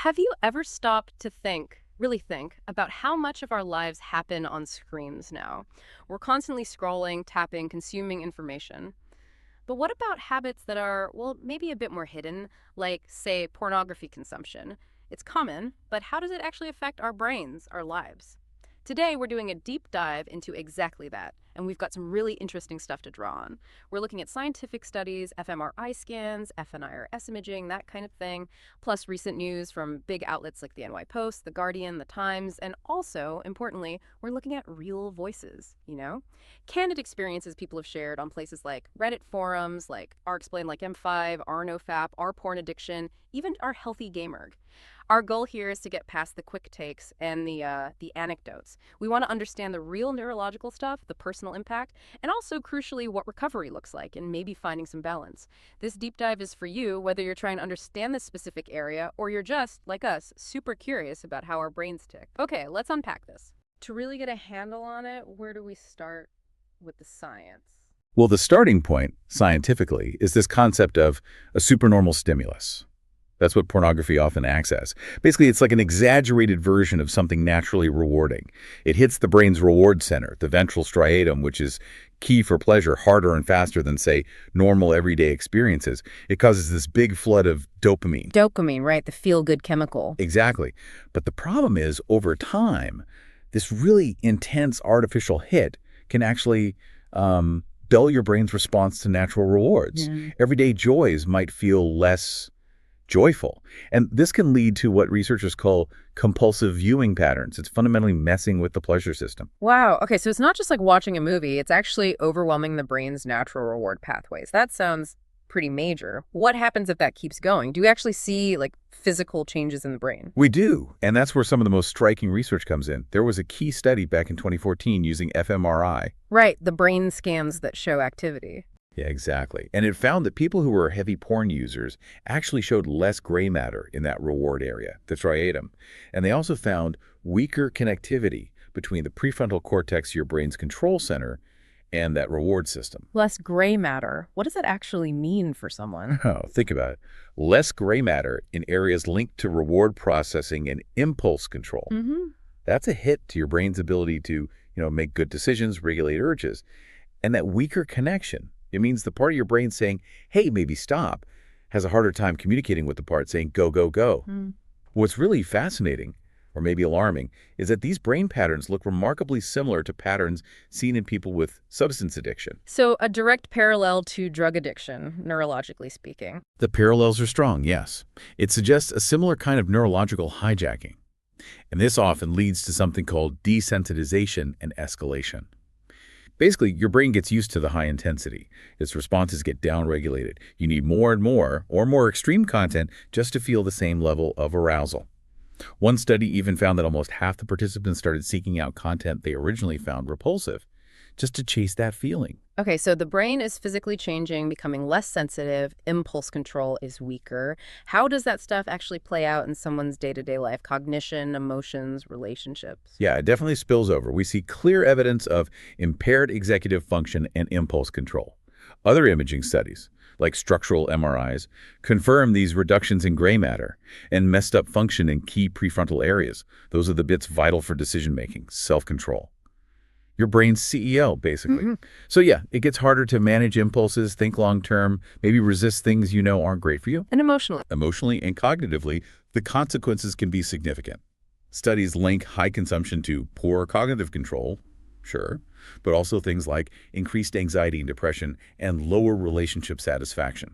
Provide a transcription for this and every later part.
Have you ever stopped to think, really think, about how much of our lives happen on screens now? We're constantly scrolling, tapping, consuming information. But what about habits that are, well, maybe a bit more hidden, like, say, pornography consumption? It's common, but how does it actually affect our brains, our lives? Today, we're doing a deep dive into exactly that, and we've got some really interesting stuff to draw on. We're looking at scientific studies, fMRI scans, FNIRS imaging, that kind of thing, plus recent news from big outlets like the NY Post, The Guardian, The Times, and also, importantly, we're looking at real voices. Candid experiences people have shared on places like Reddit forums, like r/explained like M5, our NoFap, our porn addiction, even our healthy gamer. Our goal here is to get past the quick takes and the anecdotes. We want to understand the real neurological stuff, the personal impact, and also, crucially, what recovery looks like and maybe finding some balance. This deep dive is for you, whether you're trying to understand this specific area or you're just, like us, super curious about how our brains tick. Okay, let's unpack this. To really get a handle on it, where do we start with the science? Well, the starting point, scientifically, is this concept of a supernormal stimulus. That's what pornography often acts as. Basically, it's like an exaggerated version of something naturally rewarding. It hits the brain's reward center, the ventral striatum, which is key for pleasure, harder and faster than, say, normal everyday experiences. It causes this big flood of dopamine. Dopamine, right? The feel-good chemical. Exactly. But the problem is, over time, this really intense artificial hit can actually dull your brain's response to natural rewards. Yeah. Everyday joys might feel less joyful. And this can lead to what researchers call compulsive viewing patterns. It's fundamentally messing with the pleasure system. Wow. Okay, so it's not just like watching a movie, it's actually overwhelming the brain's natural reward pathways. That sounds pretty major. What happens if that keeps going? Do you actually see like physical changes in the brain? We do, and that's where some of the most striking research comes in. There was a key study back in 2014 using fMRI. Right, the brain scans that show activity. Yeah, exactly. And it found that people who were heavy porn users actually showed less gray matter in that reward area, the striatum. And they also found weaker connectivity between the prefrontal cortex, your brain's control center, and that reward system. Less gray matter. What does that actually mean for someone? Oh, think about it. Less gray matter in areas linked to reward processing and impulse control. That's a hit to your brain's ability to, make good decisions, regulate urges. And that weaker connection, it means the part of your brain saying, hey, maybe stop, has a harder time communicating with the part saying, go, go, go. What's really fascinating, or maybe alarming, is that these brain patterns look remarkably similar to patterns seen in people with substance addiction. So a direct parallel to drug addiction, neurologically speaking. The parallels are strong, yes. It suggests a similar kind of neurological hijacking. And this often leads to something called desensitization and escalation. Basically, your brain gets used to the high intensity. Its responses get downregulated. You need more and more, or more extreme content, just to feel the same level of arousal. One study even found that almost half the participants started seeking out content they originally found repulsive, just to chase that feeling. Okay, so the brain is physically changing, becoming less sensitive, impulse control is weaker. How does that stuff actually play out in someone's day-to-day life? Cognition, emotions, relationships? Yeah, it definitely spills over. We see clear evidence of impaired executive function and impulse control. Other imaging studies, like structural MRIs, confirm these reductions in gray matter and messed up function in key prefrontal areas. Those are the bits vital for decision-making, self-control. Your brain's CEO, basically. So yeah, it gets harder to manage impulses, think long-term, maybe resist things you know aren't great for you. And emotionally. Emotionally and cognitively, the consequences can be significant. Studies link high consumption to poor cognitive control, sure, but also things like increased anxiety and depression and lower relationship satisfaction.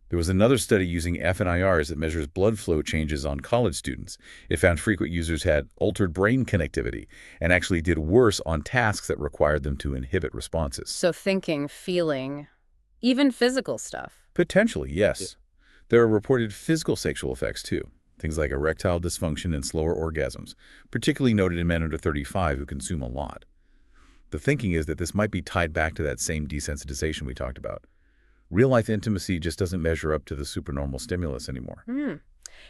There was another study using FNIRs that measures blood flow changes on college students. It found frequent users had altered brain connectivity and actually did worse on tasks that required them to inhibit responses. So thinking, feeling, even physical stuff. Potentially, yes. There are reported physical sexual effects, too. Things like erectile dysfunction and slower orgasms, particularly noted in men under 35 who consume a lot. The thinking is that this might be tied back to that same desensitization we talked about. Real-life intimacy just doesn't measure up to the supernormal stimulus anymore.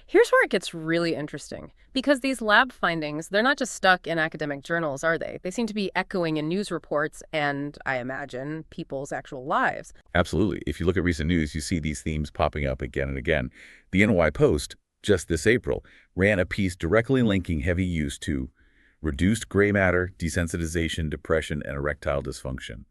Here's where it gets really interesting. Because these lab findings, they're not just stuck in academic journals, are they? They seem to be echoing in news reports and, I imagine, people's actual lives. Absolutely. If you look at recent news, you see these themes popping up again and again. The NY Post just this April, ran a piece directly linking heavy use to reduced gray matter, desensitization, depression, and erectile dysfunction,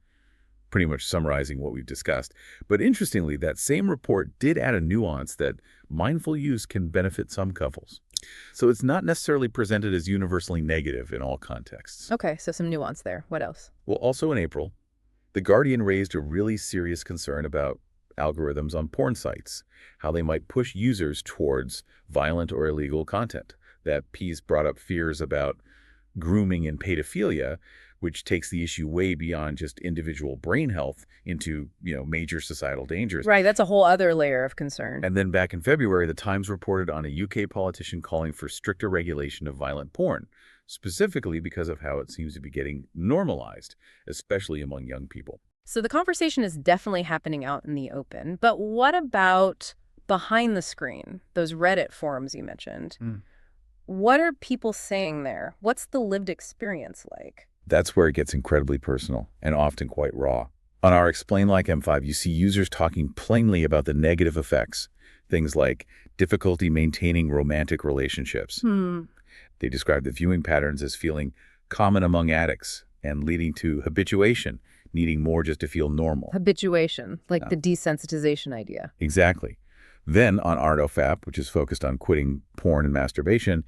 pretty much summarizing what we've discussed. But interestingly, that same report did add a nuance that mindful use can benefit some couples. So it's not necessarily presented as universally negative in all contexts. Okay, so some nuance there. What else? Well, also in April, The Guardian raised a really serious concern about algorithms on porn sites, how they might push users towards violent or illegal content. That piece brought up fears about grooming and pedophilia, which takes the issue way beyond just individual brain health into, major societal dangers. Right, that's a whole other layer of concern. And then back in February, the Times reported on a UK politician calling for stricter regulation of violent porn, specifically because of how it seems to be getting normalized, especially among young people. So the conversation is definitely happening out in the open. But what about behind the screen, those Reddit forums you mentioned? What are people saying there? What's the lived experience like? That's where it gets incredibly personal and often quite raw. On our Explain Like M5, you see users talking plainly about the negative effects, things like difficulty maintaining romantic relationships. They describe the viewing patterns as feeling common among addicts and leading to habituation, needing more just to feel normal. Habituation, like the desensitization idea. Exactly. Then on ArtOFAP, which is focused on quitting porn and masturbation,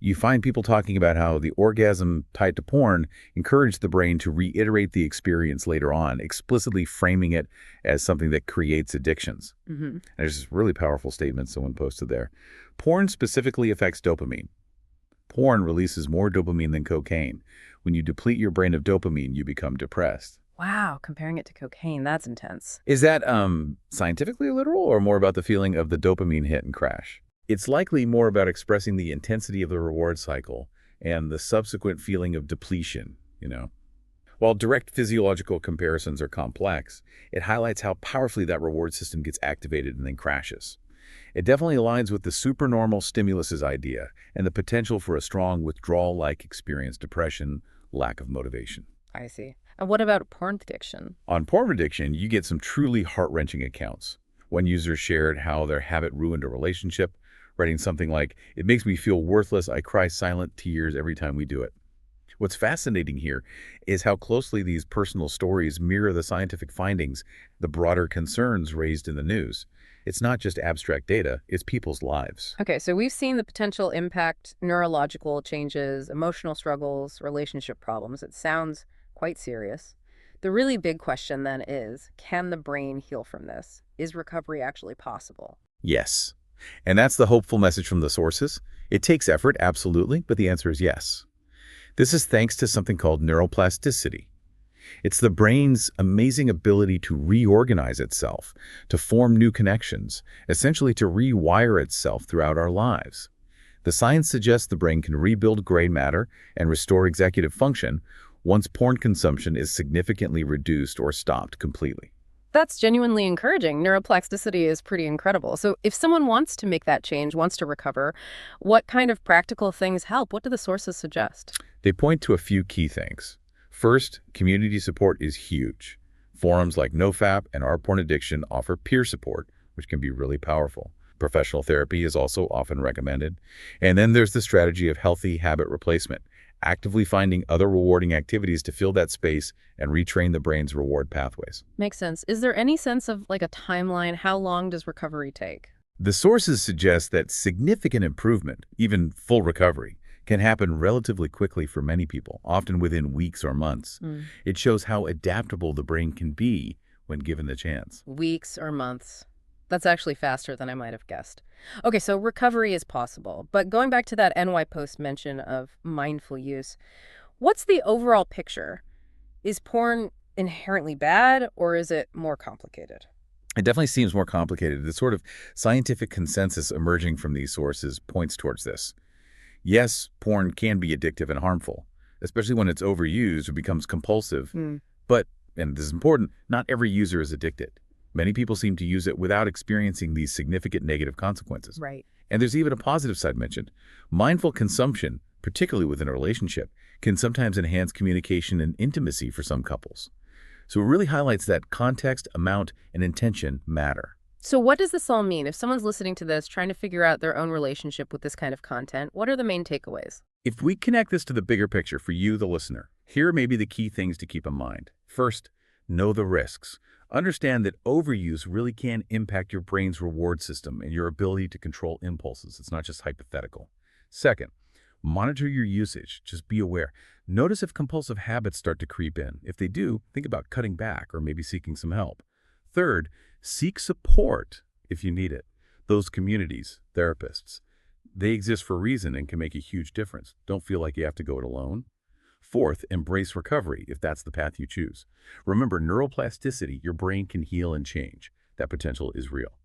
you find people talking about how the orgasm tied to porn encouraged the brain to reiterate the experience later on, explicitly framing it as something that creates addictions. And there's this really powerful statement someone posted there. Porn specifically affects dopamine. Porn releases more dopamine than cocaine. When you deplete your brain of dopamine, you become depressed. Wow, comparing it to cocaine, that's intense. Is that scientifically literal or more about the feeling of the dopamine hit and crash? It's likely more about expressing the intensity of the reward cycle and the subsequent feeling of depletion, While direct physiological comparisons are complex, it highlights how powerfully that reward system gets activated and then crashes. It definitely aligns with the supernormal stimulus's idea and the potential for a strong withdrawal-like experience, depression, lack of motivation. I see. And what about porn addiction? On porn addiction, you get some truly heart-wrenching accounts. One user shared how their habit ruined a relationship, writing something like, "It makes me feel worthless. I cry silent tears every time we do it." What's fascinating here is how closely these personal stories mirror the scientific findings, the broader concerns raised in the news. It's not just abstract data, it's people's lives. Okay, so we've seen the potential impact, neurological changes, emotional struggles, relationship problems. It sounds quite serious. The really big question then is, can the brain heal from this? Is recovery actually possible? Yes. And that's the hopeful message from the sources. It takes effort, absolutely, but the answer is yes. This is thanks to something called neuroplasticity. It's the brain's amazing ability to reorganize itself, to form new connections, essentially to rewire itself throughout our lives. The science suggests the brain can rebuild gray matter and restore executive function once porn consumption is significantly reduced or stopped completely. That's genuinely encouraging. Neuroplasticity is pretty incredible. So if someone wants to make that change, wants to recover, what kind of practical things help? What do the sources suggest? They point to a few key things. First, community support is huge. Forums like NoFap and Our Porn Addiction offer peer support, which can be really powerful. Professional therapy is also often recommended. And then there's the strategy of healthy habit replacement, actively finding other rewarding activities to fill that space and retrain the brain's reward pathways. Makes sense. Is there any sense of like a timeline? How long does recovery take? The sources suggest that significant improvement, even full recovery, can happen relatively quickly for many people, often within weeks or months. It shows how adaptable the brain can be when given the chance. Weeks or months. That's actually faster than I might have guessed. Okay, so recovery is possible. But going back to that NY Post mention of mindful use, what's the overall picture? Is porn inherently bad, or is it more complicated? It definitely seems more complicated. The sort of scientific consensus emerging from these sources points towards this. Yes, porn can be addictive and harmful, especially when it's overused or becomes compulsive. But, and this is important, not every user is addicted. Many people seem to use it without experiencing these significant negative consequences. Right. And there's even a positive side mentioned. Mindful consumption, particularly within a relationship, can sometimes enhance communication and intimacy for some couples. So it really highlights that context, amount, and intention matter. So what does this all mean? If someone's listening to this, trying to figure out their own relationship with this kind of content, what are the main takeaways? If we connect this to the bigger picture for you, the listener, here may be the key things to keep in mind. First, know the risks. Understand that overuse really can impact your brain's reward system and your ability to control impulses. It's not just hypothetical. Second, monitor your usage. Just be aware. Notice if compulsive habits start to creep in. If they do, think about cutting back or maybe seeking some help. Third, seek support if you need it. Those communities, therapists, they exist for a reason and can make a huge difference. Don't feel like you have to go it alone. Fourth, embrace recovery if that's the path you choose. Remember, neuroplasticity, your brain can heal and change. That potential is real.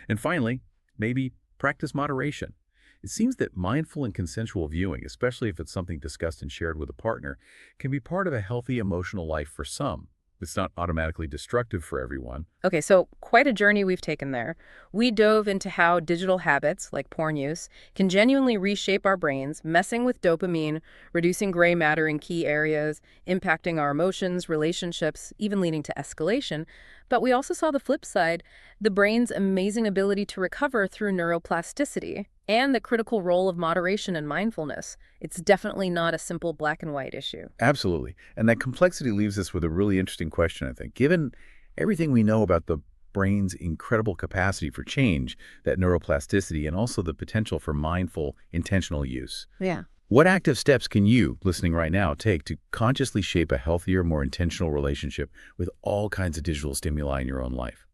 And finally, maybe practice moderation. It seems that mindful and consensual viewing, especially if it's something discussed and shared with a partner, can be part of a healthy emotional life for some. It's not automatically destructive for everyone. Okay, so quite a journey we've taken there. We dove into how digital habits, like porn use, can genuinely reshape our brains, messing with dopamine, reducing gray matter in key areas, impacting our emotions, relationships, even leading to escalation. But we also saw the flip side, the brain's amazing ability to recover through neuroplasticity, and the critical role of moderation and mindfulness. It's definitely not a simple black and white issue. Absolutely. And that complexity leaves us with a really interesting question, I think. Given everything we know about the brain's incredible capacity for change, that neuroplasticity, and also the potential for mindful, intentional use, Yeah. what active steps can you, listening right now, take to consciously shape a healthier, more intentional relationship with all kinds of digital stimuli in your own life?